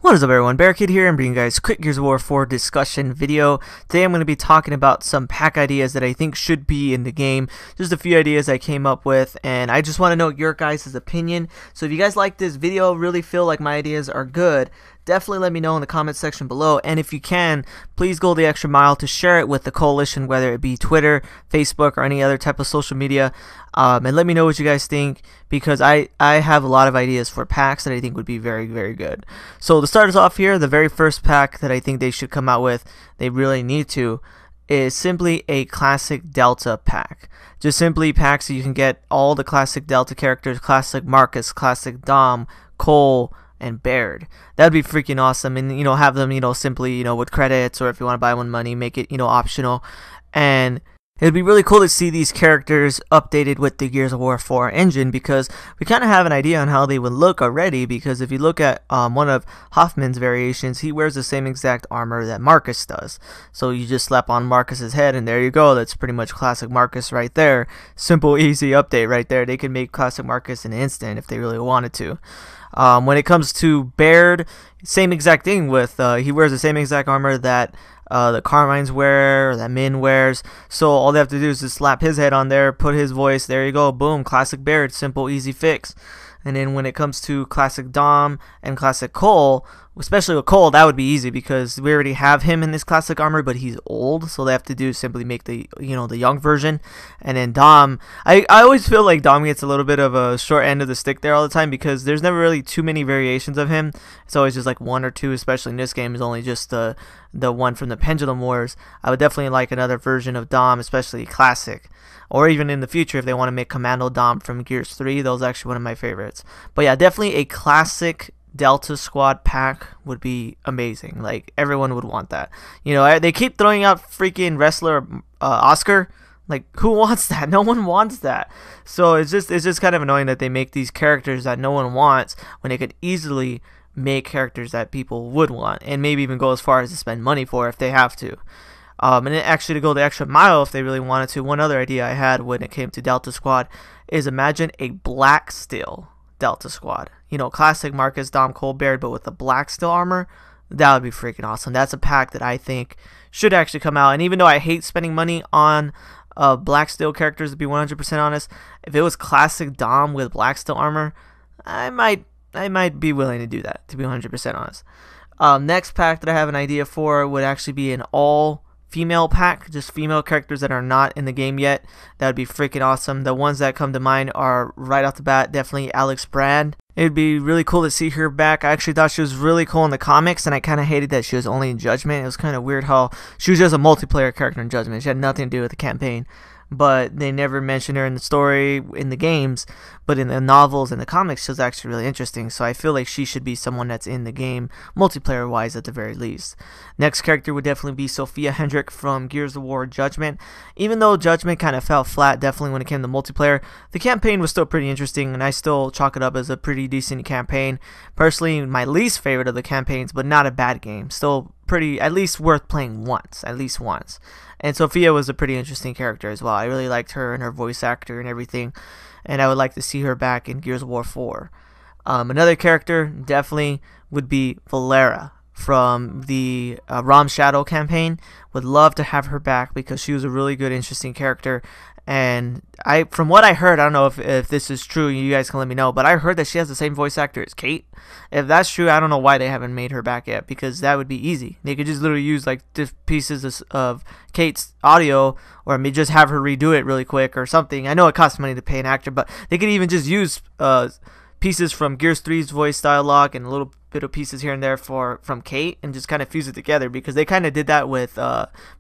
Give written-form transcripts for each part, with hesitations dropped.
What is up everyone, Barricade here and bringing you guys a quick Gears of War 4 discussion video. Today I'm going to be talking about some pack ideas that I think should be in the game. Just a few ideas I came up with and I just want to know your guys' opinion. So if you guys like this video, really feel like my ideas are good, definitely let me know in the comment section below, and if you can, please go the extra mile to share it with the coalition, whether it be Twitter, Facebook, or any other type of social media, and let me know what you guys think, because I have a lot of ideas for packs that I think would be very, very good. So to start us off here, the very first pack that I think they should come out with, they really need to, is simply a classic Delta pack. Just simply packs so you can get all the classic Delta characters, classic Marcus, classic Dom, Cole, and Baird. That'd be freaking awesome, and have them simply with credits, or if you want to buy one money, make it optional. And it'd be really cool to see these characters updated with the Gears of War 4 engine, because we kind of have an idea on how they would look already. Because if you look at one of Hoffman's variations, he wears the same exact armor that Marcus does. So you just slap on Marcus's head and there you go. That's pretty much classic Marcus right there. Simple, easy update right there. They could make classic Marcus in an instant if they really wanted to. When it comes to Baird, same exact thing with he wears the same exact armor that the Carmines wear, or that Min wears. So all they have to do is just slap his head on there, put his voice, there you go, boom, classic Baird, simple, easy fix. And then when it comes to classic Dom and classic Cole, especially with Cole, that would be easy because we already have him in this classic armor, but he's old, so they have to do simply make the the young version. And then Dom, I always feel like Dom gets a little bit of a short end of the stick there all the time, because there's never really too many variations of him. It's always just like one or two, especially in this game is only just the one from the Pendulum Wars. I would definitely like another version of Dom, especially classic. Or even in the future if they want to make Commando Dom from Gears 3, those are actually one of my favorites. But yeah, definitely a classic Delta Squad pack would be amazing. Like, everyone would want that. They keep throwing out freaking wrestler Oscar. Like, who wants that? No one wants that. So it's just kind of annoying that they make these characters that no one wants when they could easily make characters that people would want, and maybe even go as far as to spend money for if they have to. And then actually to go the extra mile if they really wanted to, one other idea I had when it came to Delta Squad is imagine a black steel Delta Squad. Classic Marcus, Dom, Cole, Baird, but with the black steel armor. That would be freaking awesome. That's a pack that I think should actually come out. And even though I hate spending money on black steel characters, to be 100% honest, if it was classic Dom with black steel armor, I might be willing to do that, to be 100% honest. Next pack that I have an idea for would actually be an all female pack, just female characters that are not in the game yet. That would be freaking awesome. The ones that come to mind are right off the bat definitely Alex Brand. It'd be really cool to see her back. I actually thought she was really cool in the comics, and I kind of hated that she was only in Judgment. It was kind of weird how she was just a multiplayer character in Judgment. She had nothing to do with the campaign. But they never mentioned her in the story in the games, but in the novels and the comics she was actually really interesting. So I feel like she should be someone that's in the game multiplayer wise at the very least. Next character would definitely be Sophia Hendrick from Gears of War Judgment. Even though Judgment kind of fell flat definitely when it came to multiplayer, the campaign was still pretty interesting, and I still chalk it up as a pretty decent campaign. Personally, my least favorite of the campaigns, but not a bad game. Still pretty, at least worth playing once, at least once. And Sophia was a pretty interesting character as well. I really liked her and her voice actor and everything, and I would like to see her back in Gears of War 4. Another character definitely would be Valera from the Rom Shadow campaign. Would love to have her back because she was a really good, interesting character. And from what I heard, I don't know if this is true, you guys can let me know, but I heard that she has the same voice actor as Kate. If that's true, I don't know why they haven't made her back yet, because that would be easy. They could just literally use like pieces of Kate's audio, or maybe just have her redo it really quick or something. I know it costs money to pay an actor, but they could even just use pieces from Gears 3's voice dialogue and a little bit of pieces here and there from Kate, and just kind of fuse it together, because they kind of did that with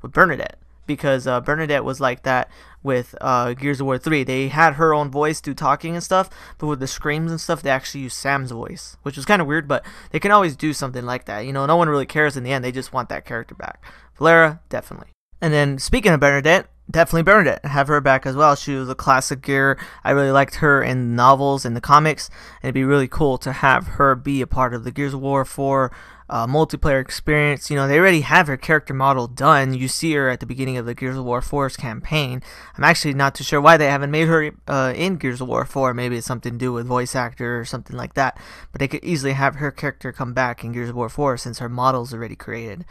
Bernadette. Because Bernadette was like that with Gears of War 3. They had her own voice do talking and stuff, but with the screams and stuff, they actually used Sam's voice, which was kind of weird, but they can always do something like that. No one really cares in the end. They just want that character back. Valera, definitely. And then speaking of Bernadette, definitely Bernadette. Have her back as well. She was a classic Gear. I really liked her in novels and the comics, and it'd be really cool to have her be a part of the Gears of War 4 multiplayer experience. You know, they already have her character model done. You see her at the beginning of the Gears of War 4's campaign. I'm actually not too sure why they haven't made her in Gears of War 4. Maybe it's something to do with voice actor or something like that. But they could easily have her character come back in Gears of War 4 since her model's already created.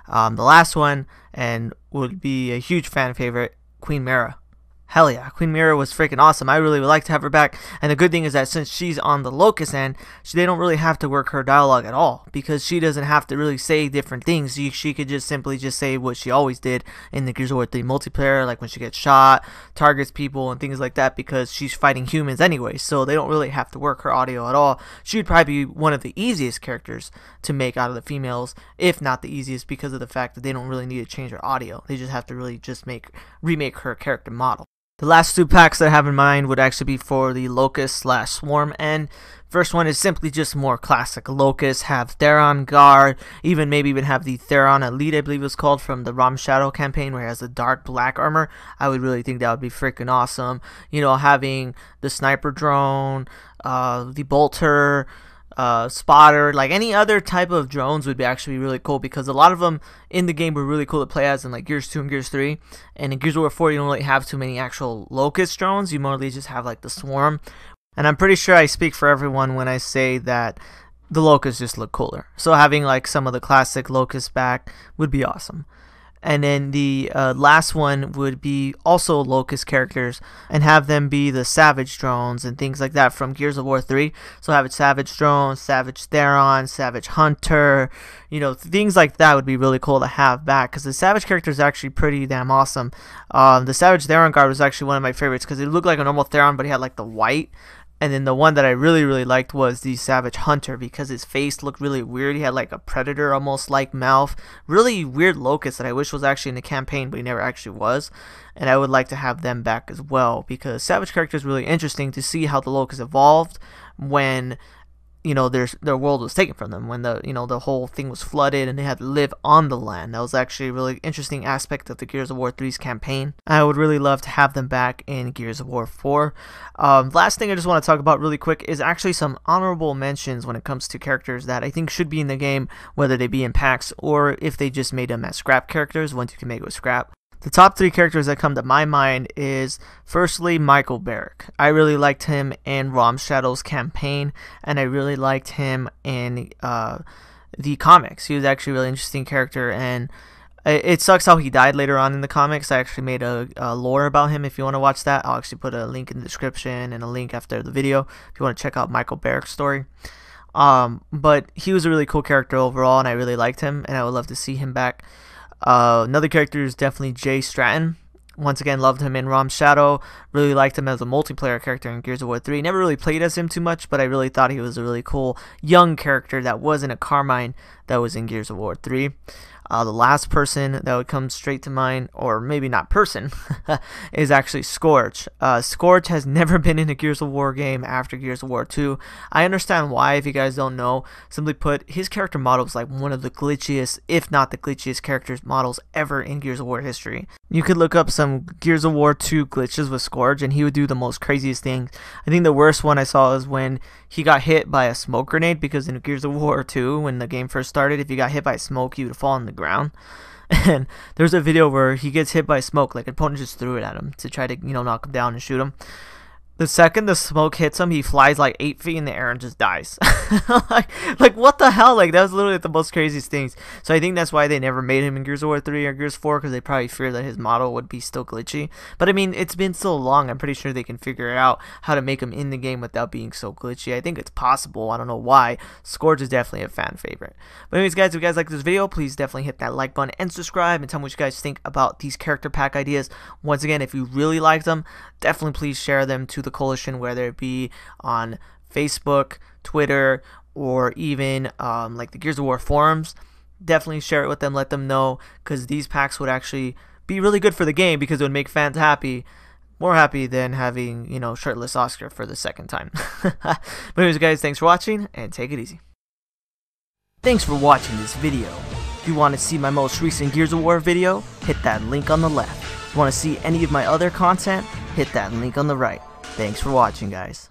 The last one, and would be a huge fan favorite, Queen Mara. Hell yeah, Queen Mara was freaking awesome. I really would like to have her back. And the good thing is that since she's on the Locust end, they don't really have to work her dialogue at all, because she doesn't have to really say different things. She could just simply say what she always did in the Gears of War 3 multiplayer, like when she gets shot, targets people, and things like that, because she's fighting humans anyway, so they don't really have to work her audio at all. She would probably be one of the easiest characters to make out of the females, if not the easiest, because of the fact that they don't really need to change her audio. They just have to really just remake her character model. The last two packs that I have in mind would actually be for the Locust/Swarm end. First one is simply just more classic Locust, have Theron Guard, maybe even have the Theron Elite, I believe it was called, from the Rom Shadow campaign, where he has the dark black armor. I would really think that would be freaking awesome. You know, having the sniper drone, the bolter, spotter, like any other type of drones would be actually really cool, because a lot of them in the game were really cool to play as in like Gears 2 and Gears 3, and in Gears of War 4 you don't really have too many actual Locust drones. You mostly just have like the Swarm, and I'm pretty sure I speak for everyone when I say that the Locusts just look cooler, so having like some of the classic Locusts back would be awesome. And then the last one would be also Locust characters, and have them be the Savage drones and things like that from Gears of War 3. So have it Savage drones, Savage Theron, Savage Hunter, you know, things like that would be really cool to have back, because the Savage character is actually pretty damn awesome. The Savage Theron Guard was actually one of my favorites, because it looked like a normal Theron, but he had like the white. And then the one that I really liked was the Savage Hunter, because his face looked really weird. He had like a predator almost like mouth. Really weird Locust that I wish was actually in the campaign, but he never actually was. And I would like to have them back as well, because Savage character is really interesting to see how the Locust evolved when, you know, their world was taken from them, when the whole thing was flooded and they had to live on the land. That was actually a really interesting aspect of the Gears of War 3's campaign. I would really love to have them back in Gears of War 4. Last thing I just want to talk about really quick is actually some honorable mentions when it comes to characters that I think should be in the game, whether they be in packs or if they just made them as scrap characters once you can make it with scrap. The top three characters that come to my mind is, firstly, Michael Barrick. I really liked him in Rom Shadow's campaign, and I really liked him in the comics. He was actually a really interesting character, and it sucks how he died later on in the comics. I actually made a lore about him. If you want to watch that, I'll actually put a link in the description and a link after the video if you want to check out Michael Barrick's story. But he was a really cool character overall, and I really liked him, and I would love to see him back. Another character is definitely Jay Stratton. Once again, loved him in Rom Shadow. Really liked him as a multiplayer character in Gears of War 3. Never really played as him too much, but I really thought he was a really cool young character that wasn't a Carmine that was in Gears of War 3. The last person that would come straight to mind, or maybe not person, is actually Scourge. Scourge has never been in a Gears of War game after Gears of War 2. I understand why, if you guys don't know. Simply put, his character model is like one of the glitchiest, if not the glitchiest characters models ever in Gears of War history. You could look up some Gears of War 2 glitches with Scourge, and he would do the most craziest things. I think the worst one I saw is when he got hit by a smoke grenade, because in Gears of War 2, when the game first started, if you got hit by smoke, you would fall on the ground. And there's a video where he gets hit by smoke, like an opponent just threw it at him to try to, you know, knock him down and shoot him. The second the smoke hits him, he flies like 8 feet in the air and just dies. like what the hell? Like, that was literally the most craziest things. So I think that's why they never made him in Gears of War 3 or Gears 4, because they probably feared that his model would be still glitchy. But I mean, it's been so long, I'm pretty sure they can figure out how to make him in the game without being so glitchy. I think it's possible. I don't know why. Scourge is definitely a fan favorite. But anyways, guys, if you guys like this video, please definitely hit that like button and subscribe, and tell me what you guys think about these character pack ideas. Once again, if you really like them, definitely please share them to the coalition, whether it be on Facebook, Twitter, or even like the Gears of War forums. Definitely share it with them, let them know, because these packs would actually be really good for the game, because it would make fans happy, more happy than having, you know, shirtless Oscar for the second time. But anyways, guys, thanks for watching, and take it easy. Thanks for watching this video. If you want to see my most recent Gears of War video, hit that link on the left. If you want to see any of my other content, hit that link on the right. Thanks for watching, guys.